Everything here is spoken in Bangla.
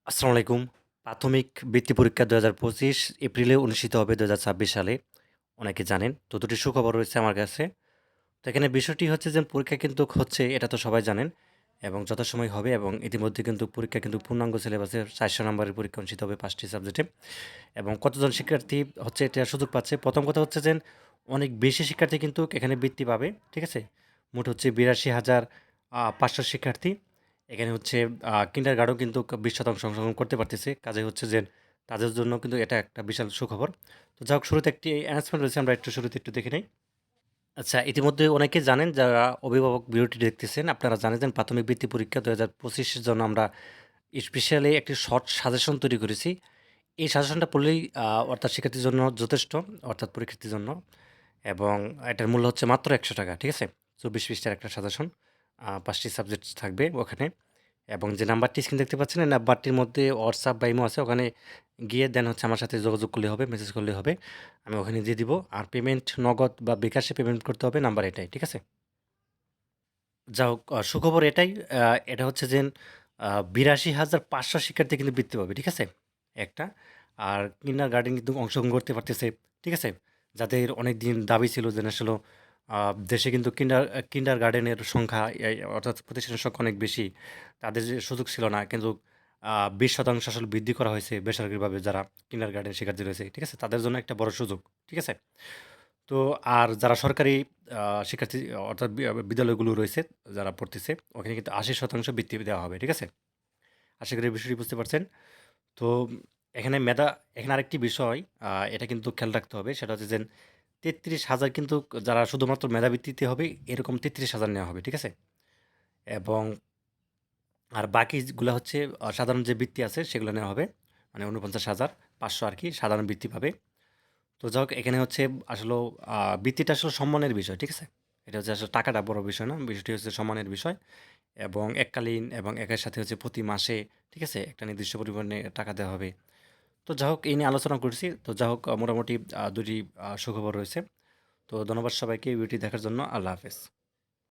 আসসালামু আলাইকুম। প্রাথমিক বৃত্তি পরীক্ষা ২০২৫ এপ্রিলে অনুষ্ঠিত হবে ২০২৬ সালে। অনেকে জানেন। তো দুটি সুখবর রয়েছে আমার কাছে। তো এখানে বিষয়টি হচ্ছে যে পরীক্ষা কিন্তু হচ্ছে এটা তো সবাই জানেন এবং যথাসময়ে হবে এবং ইতিমধ্যে কিন্তু পরীক্ষা কিন্তু পূর্ণাঙ্গ সিলেবাসে ৪০০ নম্বরের পরীক্ষা অনুষ্ঠিত হবে ৫ টি সাবজেক্টে। এবং কতজন শিক্ষার্থী হচ্ছে এটার সুযোগ পাচ্ছে? প্রথম কথা হচ্ছে যে অনেক বেশি শিক্ষার্থী কিন্তু এখানে বৃত্তি পাবে। ঠিক আছে? মোট হচ্ছে ৮২,৫০০ শিক্ষার্থী। এখানে হচ্ছে কিন্ডারগার্টেনও কিন্তু ২০% অংশগ্রহণ করতে পারতেছে। কাজেই হচ্ছে যে তাদের জন্য কিন্তু এটা একটা বিশাল সুখবর। তো যাই হোক শুরুতে একটি অ্যানাউন্সমেন্ট রয়েছে আমরা একটু শুরুতে একটু দেখে নেই। আচ্ছা ইতিমধ্যে অনেকে জানেন যারা অভিভাবক ভিডিওটি দেখতেছেন, আপনারা জানেন যে প্রাথমিক বৃত্তি পরীক্ষা ২০২৫ এর জন্য আমরা স্পেশালি একটি শর্ট সাজেশন তৈরি করেছি। এই সাজেশনটা পড়লেই অর্থাৎ শিক্ষার্থীর জন্য যথেষ্ট, অর্থাৎ পরীক্ষার্থীর জন্য এবং এটার মূল্য হচ্ছে মাত্র ৳১০০ ঠিক আছে? ২৪ পৃষ্ঠার একটা সাজেশন। ৫ টি সাবজেক্ট থাকবে ওখানে এবং যে নাম্বারটি স্ক্রিনে দেখতে পাচ্ছেন, এই নাম্বারটির মধ্যে WhatsApp বা ইমো আছে। ওখানে গিয়ে দেন হচ্ছে আমার সাথে যোগাযোগ করলে হবে, মেসেজ করলে হবে। আমি ওখানে দিয়ে দিব। আর পেমেন্ট নগদ বা বিকাশে পেমেন্ট করতে হবে, নাম্বার এটাই। ঠিক আছে? যা হোক সুখবর এটাই এটা হচ্ছে যে ৮২,৫০০ শিক্ষার্থী কিন্তু বৃত্তি পাবে। ঠিক আছে? একটা। আর কিন্ডারগার্টেন কিন্তু অংশগ্রহণ করতে পারতেছে। ঠিক আছে? যাদের অনেকদিন দাবি ছিল যে আসলে আ দেশে কিন্তু কিন্ডারগার্টেনের সংখ্যা অর্থাৎ প্রতিষ্ঠানের সংখ্যা অনেক বেশি। তাদের যে সুযোগ ছিল না। কিন্তু ২০% আসলে বৃদ্ধি করা হয়েছে বেসরকারিভাবে যারা কিন্ডারগার্টেন শিক্ষার্থী রয়েছে। ঠিক আছে? তাদের জন্য একটা বড় সুযোগ। ঠিক আছে? তো আর যারা সরকারি আ শিক্ষার্থী অর্থাৎ বিদ্যালয়গুলো রয়েছে যারা পড়তেছে, ওখানে কিন্তু ৮০% বৃত্তি দেওয়া হবে। ঠিক আছে? আশা করি বিষয়টি বুঝতে পারছেন। তো এখানে এখানে আরেকটি বিষয় এটা কিন্তু খেয়াল রাখতে হবে। সেটা হচ্ছে যে ৩৩,০০০ কিন্তু যারা শুধুমাত্র মেধাবৃত্তিতে হবে এরকম ৩৩,০০০ নেওয়া হবে। ঠিক আছে? এবং আর বাকিগুলা হচ্ছে সাধারণ যে বৃত্তি আছে সেগুলো নেওয়া হবে। মানে ৪৯,৫০০ আরকি সাধারণ বৃত্তি পাবে। তো যাই হোক এখানে হচ্ছে আসলেও আ বৃত্তিটা আসলে সম্মানের বিষয়। ঠিক আছে? এটা হচ্ছে আসলে টাকাটা বড় বিষয় না। বিষয়টি হচ্ছে সম্মানের বিষয় এবং এককালীন এবং একের সাথে হচ্ছে প্রতি মাসে, ঠিক আছে? একটা নির্দিষ্ট পরিমাণে টাকা দেওয়া হবে। তো যাই হোক এই নিয়ে আলোচনা করছি। তো যাই হোক মোটামুটি ২ টি সুখবর রয়েছে। তো ধন্যবাদ সবাইকে ভিডিওটি দেখার জন্য। আল্লাহ হাফেজ।